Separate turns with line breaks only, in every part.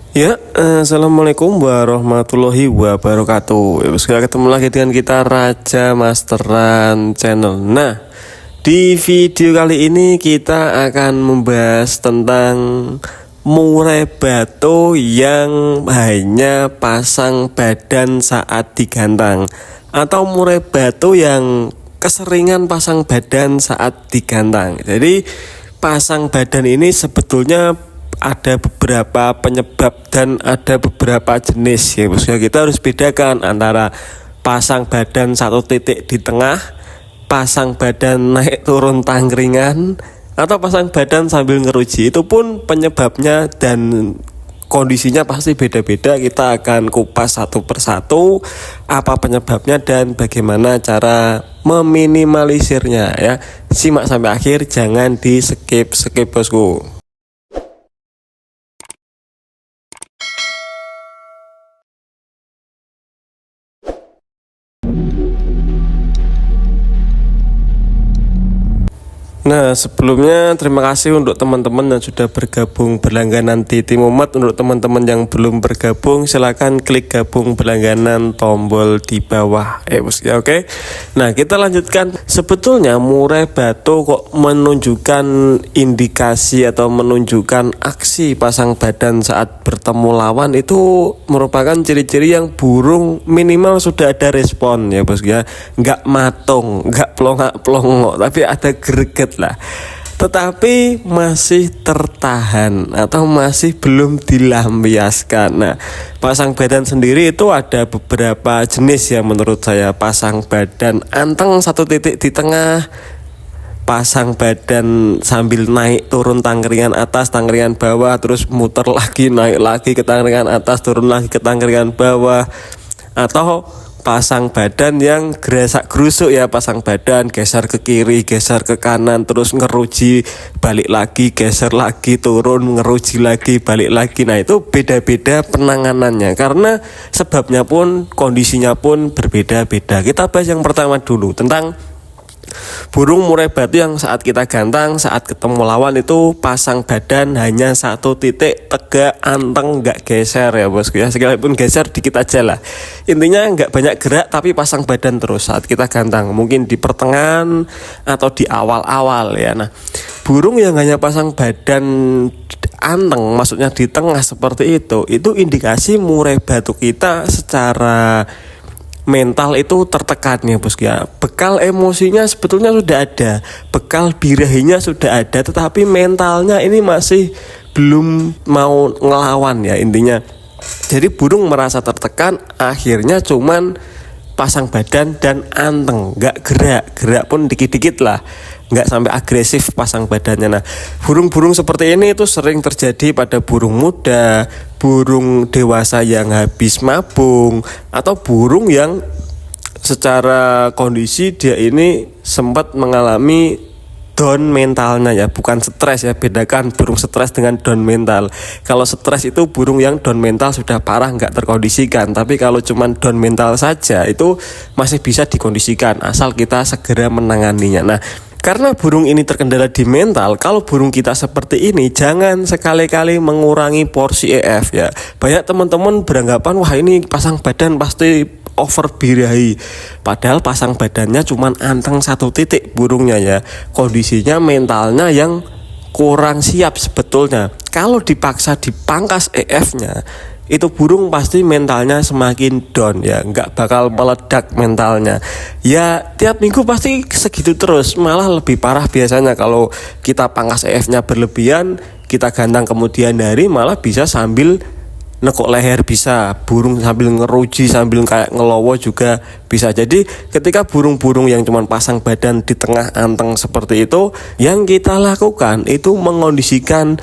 Assalamualaikum warahmatullahi wabarakatuh. Sekarang ketemu lagi dengan kita Raja Masteran Channel. Nah, di video kali ini kita akan membahas tentang murai batu yang hanya pasang badan saat digantang, atau murai batu yang keseringan pasang badan saat digantang. Jadi pasang badan ini sebetulnya ada beberapa penyebab dan ada beberapa jenis ya. Maksudnya kita harus bedakan antara pasang badan satu titik di tengah, pasang badan naik turun tangkringan, atau pasang badan sambil ngeruji. Itu pun penyebabnya dan kondisinya pasti beda-beda. Kita akan kupas satu persatu apa penyebabnya dan bagaimana cara meminimalisirnya ya. Simak sampai akhir, jangan di skip bosku. Nah, sebelumnya terima kasih untuk teman-teman yang sudah bergabung berlangganan di Timomat. Untuk teman-teman yang belum bergabung, silakan klik gabung berlangganan, tombol di bawah. Oke. Nah, kita lanjutkan. Sebetulnya murai batu kok menunjukkan indikasi atau menunjukkan aksi pasang badan saat bertemu lawan, itu merupakan ciri-ciri yang burung minimal sudah ada respon ya bos ya. Nggak matung, nggak pelongak-pelongok, tapi ada greget lah, tetapi masih tertahan atau masih belum dilampiaskan. Nah, pasang badan sendiri itu ada beberapa jenis ya menurut saya. Pasang badan anteng satu titik di tengah, pasang badan sambil naik turun tangkringan atas tangkringan bawah, terus muter lagi naik lagi ke tangkringan atas turun lagi ke tangkringan bawah, atau pasang badan yang gerasak gerusuk ya. Pasang badan geser ke kiri, geser ke kanan, terus ngeruji, balik lagi, geser lagi, turun, ngeruji lagi, balik lagi. Nah, itu beda-beda penanganannya karena sebabnya pun, kondisinya pun berbeda-beda. Kita bahas yang pertama dulu tentang burung murai batu yang saat kita gantang, saat ketemu lawan itu pasang badan hanya satu titik, tegak, anteng, nggak geser ya bosku ya. Sekalipun geser dikit aja lah. Intinya nggak banyak gerak tapi pasang badan terus saat kita gantang. Mungkin di pertengahan atau di awal-awal ya. Nah, burung yang hanya pasang badan anteng, maksudnya di tengah seperti itu indikasi murai batu kita secara mental itu tertekan ya bos ya. Bekal emosinya sebetulnya sudah ada, bekal birahinya sudah ada, tetapi mentalnya ini masih belum mau ngelawan ya intinya. Jadi burung merasa tertekan, akhirnya cuman pasang badan dan anteng, nggak gerak pun dikit-dikit lah, nggak sampai agresif pasang badannya. Nah, burung-burung seperti ini itu sering terjadi pada burung muda, burung dewasa yang habis mabung, atau burung yang secara kondisi dia ini sempat mengalami down mentalnya ya, bukan stres ya. Bedakan burung stres dengan down mental. Kalau stres itu burung yang down mental sudah parah, nggak terkondisikan. Tapi kalau cuman down mental saja itu masih bisa dikondisikan asal kita segera menanganinya. Nah, karena burung ini terkendala di mental, kalau burung kita seperti ini jangan sekali-kali mengurangi porsi EF ya. Banyak teman-teman beranggapan wah ini pasang badan pasti over birahi, padahal pasang badannya cuman anteng satu titik burungnya ya. Kondisinya mentalnya yang kurang siap sebetulnya. Kalau dipaksa dipangkas EF-nya, itu burung pasti mentalnya semakin down ya, nggak bakal meledak mentalnya ya. Tiap minggu pasti segitu terus, malah lebih parah biasanya kalau kita pangkas EF-nya berlebihan, kita gantang kemudian hari malah bisa sambil nekuk leher, bisa burung sambil ngeruji, sambil kayak ngelowo juga bisa. Jadi ketika burung-burung yang cuma pasang badan di tengah anteng seperti itu, yang kita lakukan itu mengondisikan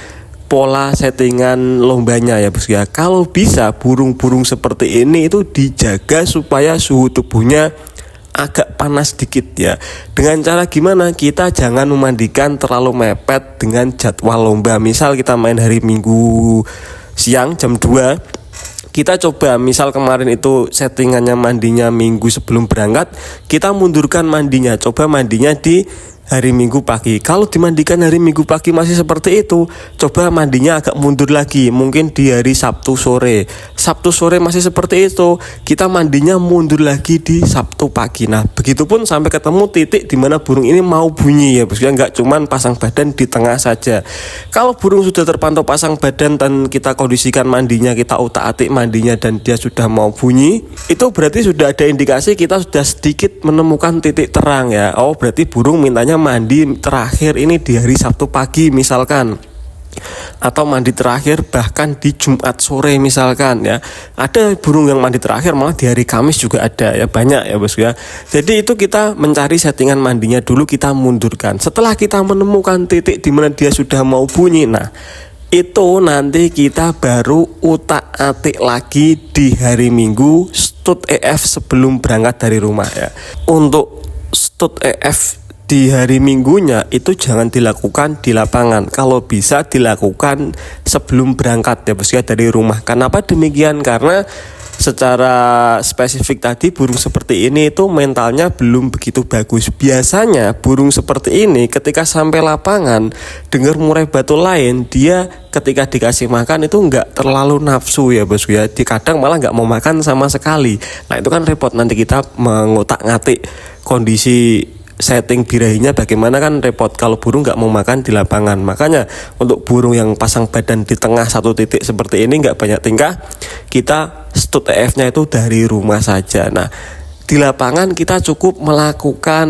pola settingan lombanya ya bos ya. Kalau bisa burung-burung seperti ini itu dijaga supaya suhu tubuhnya agak panas dikit ya. Dengan cara gimana? Kita jangan memandikan terlalu mepet dengan jadwal lomba. Misal kita main hari Minggu siang jam 2, kita coba misal kemarin itu settingannya mandinya Minggu sebelum berangkat, kita mundurkan mandinya, coba mandinya di hari Minggu pagi. Kalau dimandikan hari Minggu pagi masih seperti itu, coba mandinya agak mundur lagi, mungkin di hari Sabtu sore. Sabtu sore masih seperti itu, kita mandinya mundur lagi di Sabtu pagi. Nah, begitupun sampai ketemu titik di mana burung ini mau bunyi ya bosku ya, nggak cuman pasang badan di tengah saja. Kalau burung sudah terpantau pasang badan dan kita kondisikan mandinya, kita utak-atik mandinya dan dia sudah mau bunyi, itu berarti sudah ada indikasi kita sudah sedikit menemukan titik terang ya. Oh, berarti burung mintanya mandi terakhir ini di hari Sabtu pagi misalkan, atau mandi terakhir bahkan di Jumat sore misalkan ya. Ada burung yang mandi terakhir malah di hari Kamis juga ada ya, banyak ya bosku ya. Jadi itu kita mencari settingan mandinya dulu, kita mundurkan. Setelah kita menemukan titik di mana dia sudah mau bunyi, nah itu nanti kita baru utak-atik lagi di hari Minggu stud EF sebelum berangkat dari rumah ya. Untuk stud EF di hari Minggunya itu jangan dilakukan di lapangan, kalau bisa dilakukan sebelum berangkat ya bos ya dari rumah. Kenapa demikian? Karena secara spesifik tadi burung seperti ini itu mentalnya belum begitu bagus. Biasanya burung seperti ini ketika sampai lapangan dengar murai batu lain, dia ketika dikasih makan itu nggak terlalu nafsu ya bosku ya. Kadang malah nggak mau makan sama sekali. Nah itu kan repot, nanti kita mengotak-ngatik kondisi setting birahinya bagaimana kan repot kalau burung nggak mau makan di lapangan. Makanya untuk burung yang pasang badan di tengah satu titik seperti ini, nggak banyak tingkah, kita stud EF-nya itu dari rumah saja. Nah di lapangan kita cukup melakukan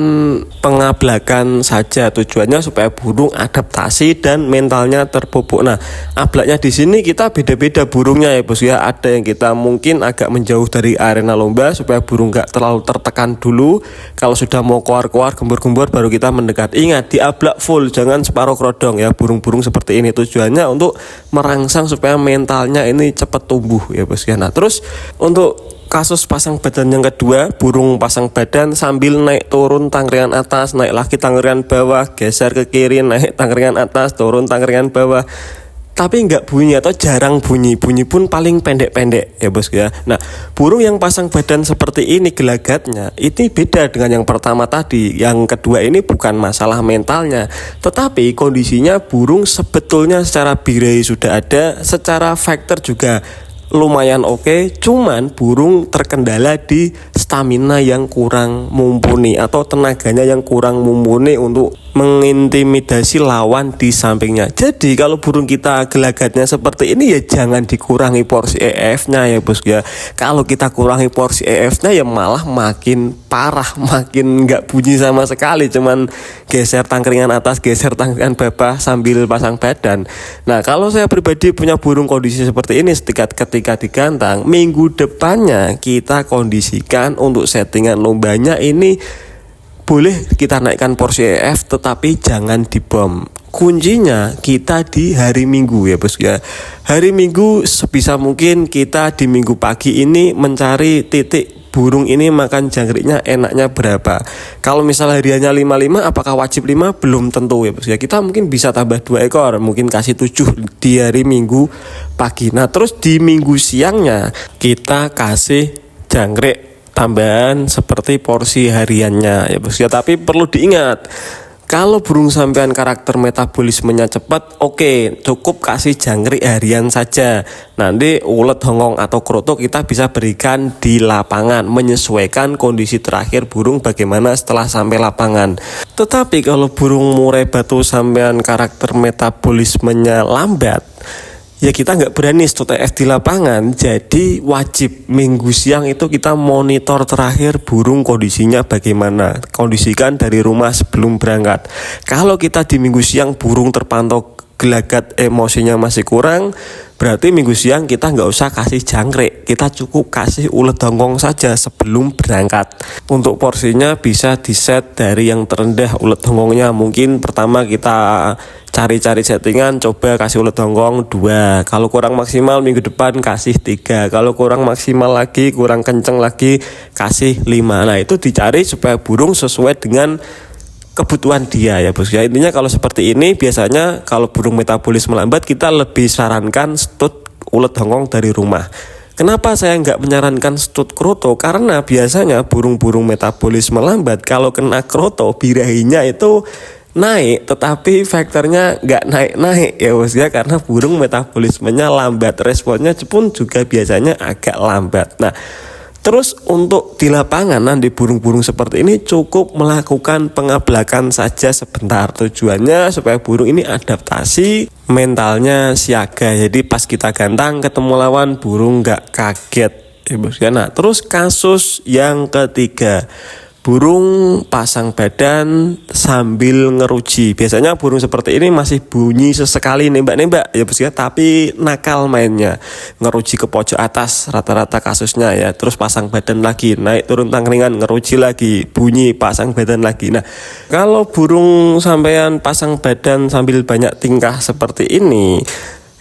pengablakan saja, tujuannya supaya burung adaptasi dan mentalnya terpupuk. Nah, ablaknya di sini kita beda-beda burungnya ya bos ya. Ada yang kita mungkin agak menjauh dari arena lomba supaya burung nggak terlalu tertekan dulu. Kalau sudah mau keluar-keluar gembur-gembur baru kita mendekat. Ingat, di ablak full, jangan separuh kerodong ya. Burung-burung seperti ini tujuannya untuk merangsang supaya mentalnya ini cepat tumbuh ya bos ya. Nah, terus untuk kasus pasang badan yang kedua, burung pasang badan sambil naik turun tangkringan atas, naik lagi tangkringan bawah, geser ke kiri, naik tangkringan atas, turun tangkringan bawah, tapi nggak bunyi atau jarang bunyi, bunyi pun paling pendek-pendek ya bos ya. Nah burung yang pasang badan seperti ini gelagatnya ini beda dengan yang pertama tadi. Yang kedua ini bukan masalah mentalnya, tetapi kondisinya burung sebetulnya secara birahi sudah ada, secara faktor juga lumayan oke, cuman burung terkendala di stamina yang kurang mumpuni atau tenaganya yang kurang mumpuni untuk mengintimidasi lawan di sampingnya. Jadi kalau burung kita gelagatnya seperti ini ya jangan dikurangi porsi EF-nya ya bos ya. Kalau kita kurangi porsi EF-nya ya malah makin parah, makin nggak bunyi sama sekali, cuman geser tangkringan atas, geser tangkringan bawah sambil pasang badan. Nah kalau saya pribadi punya burung kondisi seperti ini, ketika digantang, minggu depannya kita kondisikan untuk settingan lombanya ini boleh kita naikkan porsi EF, tetapi jangan dibom. Kuncinya kita di hari Minggu ya bos ya. Hari Minggu sebisa mungkin kita di minggu pagi ini mencari titik burung ini makan jangkriknya enaknya berapa. Kalau misalnya hariannya 55, apakah wajib 5? Belum tentu ya bos ya. Kita mungkin bisa tambah 2 ekor, mungkin kasih 7 di hari Minggu pagi. Nah terus di minggu siangnya kita kasih jangkrik tambahan seperti porsi hariannya ya bos ya. Tapi perlu diingat, kalau burung sampean karakter metabolismenya cepat, oke, cukup kasih jangkrik harian saja. Nanti ulet, hongong atau kroto kita bisa berikan di lapangan, menyesuaikan kondisi terakhir burung bagaimana setelah sampai lapangan. Tetapi kalau burung murai batu sampean karakter metabolismenya lambat, ya kita nggak berani stud EF di lapangan. Jadi wajib minggu siang itu kita monitor terakhir burung kondisinya bagaimana, kondisikan dari rumah sebelum berangkat. Kalau kita di minggu siang burung terpantau gelagat, emosinya masih kurang, berarti minggu siang kita nggak usah kasih jangkrik, kita cukup kasih ulet hongkong saja sebelum berangkat. Untuk porsinya bisa diset dari yang terendah ulet hongkongnya. Mungkin pertama kita cari-cari settingan, coba kasih ulet hongkong 2, kalau kurang maksimal minggu depan kasih 3, kalau kurang maksimal lagi, kurang kenceng lagi, kasih 5. Nah itu dicari supaya burung sesuai dengan kebutuhan dia ya bos ya. Intinya kalau seperti ini biasanya kalau burung metabolisme lambat kita lebih sarankan stud ulet hongkong dari rumah. Kenapa saya nggak menyarankan stut kroto? Karena biasanya burung-burung metabolisme lambat kalau kena kroto birahinya itu naik, tetapi faktornya nggak naik-naik ya bos ya, karena burung metabolismenya lambat, responnya pun juga biasanya agak lambat. Nah, terus untuk di lapangan nanti burung-burung seperti ini cukup melakukan pengablakan saja sebentar. Tujuannya supaya burung ini adaptasi, mentalnya siaga. Jadi pas kita gantang ketemu lawan burung nggak kaget. Nah, terus kasus yang ketiga, burung pasang badan sambil ngeruji. Biasanya burung seperti ini masih bunyi sesekali nembak-nembak ya bos ya, tapi nakal mainnya. Ngeruji ke pojok atas rata-rata kasusnya ya. Terus pasang badan lagi, naik turun tangkringan, ngeruji lagi, bunyi, pasang badan lagi. Nah, kalau burung sampean pasang badan sambil banyak tingkah seperti ini,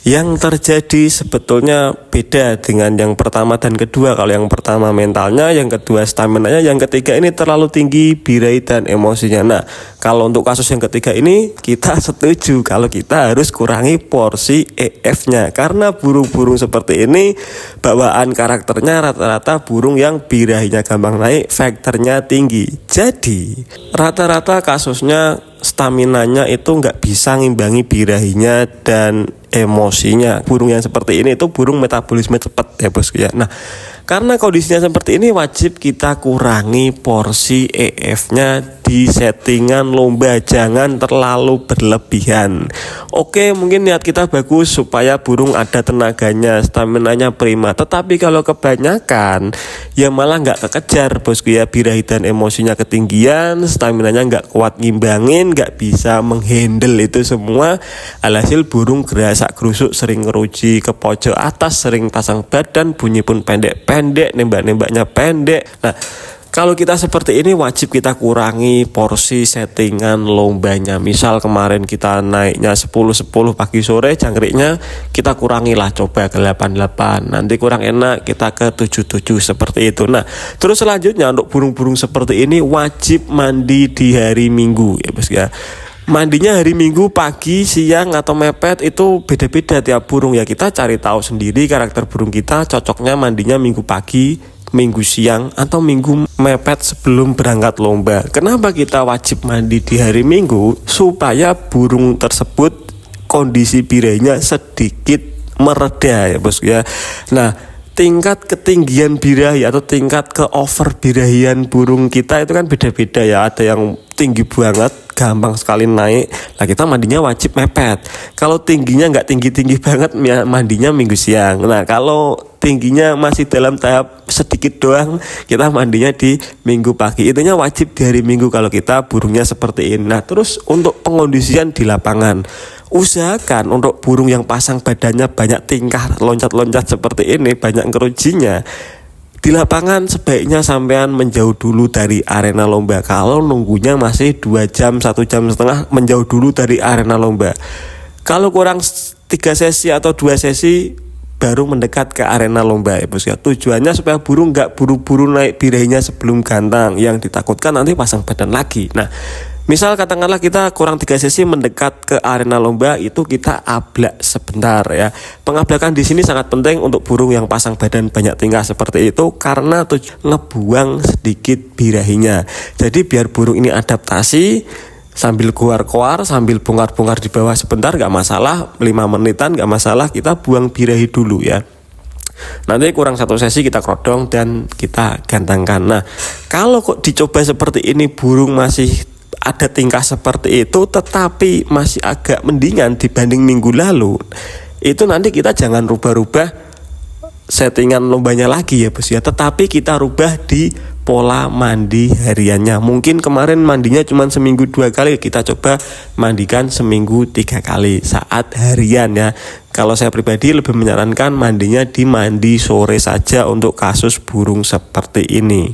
yang terjadi sebetulnya beda dengan yang pertama dan kedua. Kalau yang pertama mentalnya, yang kedua staminanya, yang ketiga ini terlalu tinggi birahi dan emosinya. Nah, kalau untuk kasus yang ketiga ini kita setuju kalau kita harus kurangi porsi EF-nya, karena burung-burung seperti ini bawaan karakternya rata-rata burung yang birahinya gampang naik, faktornya tinggi. Jadi rata-rata kasusnya staminanya itu nggak bisa ngimbangi birahinya dan emosinya. Burung yang seperti ini itu burung metabolisme cepat ya bosku ya. Nah, karena kondisinya seperti ini wajib kita kurangi porsi EF-nya di settingan lomba, jangan terlalu berlebihan. Oke, mungkin niat kita bagus supaya burung ada tenaganya, staminanya prima, tetapi kalau kebanyakan ya malah nggak kekejar bosku ya, birahi dan emosinya ketinggian, staminanya nggak kuat ngimbangin, nggak bisa menghandle itu semua. Alhasil burung gerasak gerusuk, sering ngeruji ke pojok atas, sering pasang badan, bunyi pun pendek-pendek, nembak-nembaknya pendek. Nah, kalau kita seperti ini wajib kita kurangi porsi settingan lombanya. Misal kemarin kita naiknya 10-10 pagi sore, jangkriknya kita kurangilah, coba ke 8-8. Nanti kurang enak kita ke 7-7 seperti itu. Nah, terus selanjutnya untuk burung-burung seperti ini wajib mandi di hari Minggu ya bos ya. Mandinya hari Minggu pagi, siang atau mepet itu beda-beda tiap burung ya. Kita cari tahu sendiri karakter burung kita cocoknya mandinya Minggu pagi, Minggu siang, atau Minggu mepet sebelum berangkat lomba. Kenapa kita wajib mandi di hari Minggu? Supaya burung tersebut kondisi birahinya sedikit mereda ya bos ya. Nah, tingkat ketinggian birahi atau tingkat ke over birahian burung kita itu kan beda-beda ya. Ada yang tinggi banget, gampang sekali naik. Nah, kita mandinya wajib mepet. Kalau tingginya nggak tinggi-tinggi banget, mandinya Minggu siang. Nah, kalau tingginya masih dalam tahap sedikit doang, kita mandinya di Minggu pagi. Itunya wajib di hari Minggu kalau kita burungnya seperti ini. Nah, terus untuk pengondisian di lapangan, usahakan untuk burung yang pasang badannya banyak tingkah, loncat-loncat seperti ini, banyak ngerujinya, di lapangan sebaiknya sampean menjauh dulu dari arena lomba. Kalau nunggunya masih 2 jam, 1 jam setengah, menjauh dulu dari arena lomba. Kalau kurang 3 sesi atau 2 sesi baru mendekat ke arena lomba ya bos ya. Tujuannya supaya burung nggak buru-buru naik birahinya sebelum gantang, yang ditakutkan nanti pasang badan lagi. Nah, misal katakanlah kita kurang 3 sesi mendekat ke arena lomba, itu kita ablak sebentar ya. Pengablakan di sini sangat penting untuk burung yang pasang badan banyak tingkah seperti itu, karena ngebuang sedikit birahinya. Jadi biar burung ini adaptasi, sambil koar-koar, sambil bongkar-bongkar di bawah sebentar gak masalah, 5 menitan gak masalah, kita buang birahi dulu ya. Nanti kurang 1 sesi kita krodong dan kita gantangkan. Nah, kalau kok dicoba seperti ini burung masih ada tingkah seperti itu tetapi masih agak mendingan dibanding minggu lalu, itu nanti kita jangan rubah-rubah settingan lombanya lagi ya bos ya, tetapi kita rubah di pola mandi hariannya. Mungkin kemarin mandinya cuma seminggu 2 kali, kita coba mandikan seminggu 3 kali saat harian ya. Kalau saya pribadi lebih menyarankan mandinya di mandi sore saja untuk kasus burung seperti ini,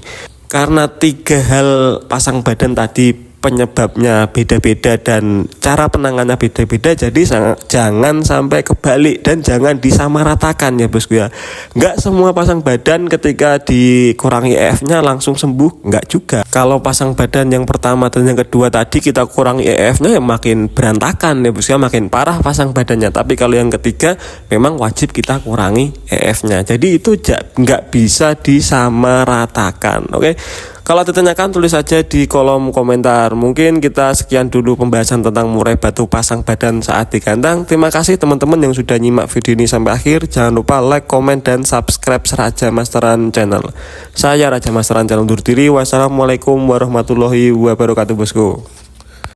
karena 3 hal pasang badan tadi penyebabnya beda-beda dan cara penangannya beda-beda, jadi jangan sampai kebalik dan jangan disamaratakan ya bosku ya. Nggak semua pasang badan ketika dikurangi EF-nya langsung sembuh, nggak juga. Kalau pasang badan yang pertama dan yang kedua tadi kita kurangi EF-nya ya makin berantakan ya bosku ya, makin parah pasang badannya. Tapi kalau yang ketiga memang wajib kita kurangi EF-nya, jadi itu nggak bisa disamaratakan. Oke, kalau ditanyakan tulis saja di kolom komentar. Mungkin kita sekian dulu pembahasan tentang murai batu pasang badan saat digantang. Terima kasih teman-teman yang sudah nyimak video ini sampai akhir. Jangan lupa like, komen, dan subscribe Raja Masteran Channel. Saya Raja Masteran Channel undur diri. Wassalamualaikum warahmatullahi wabarakatuh bosku.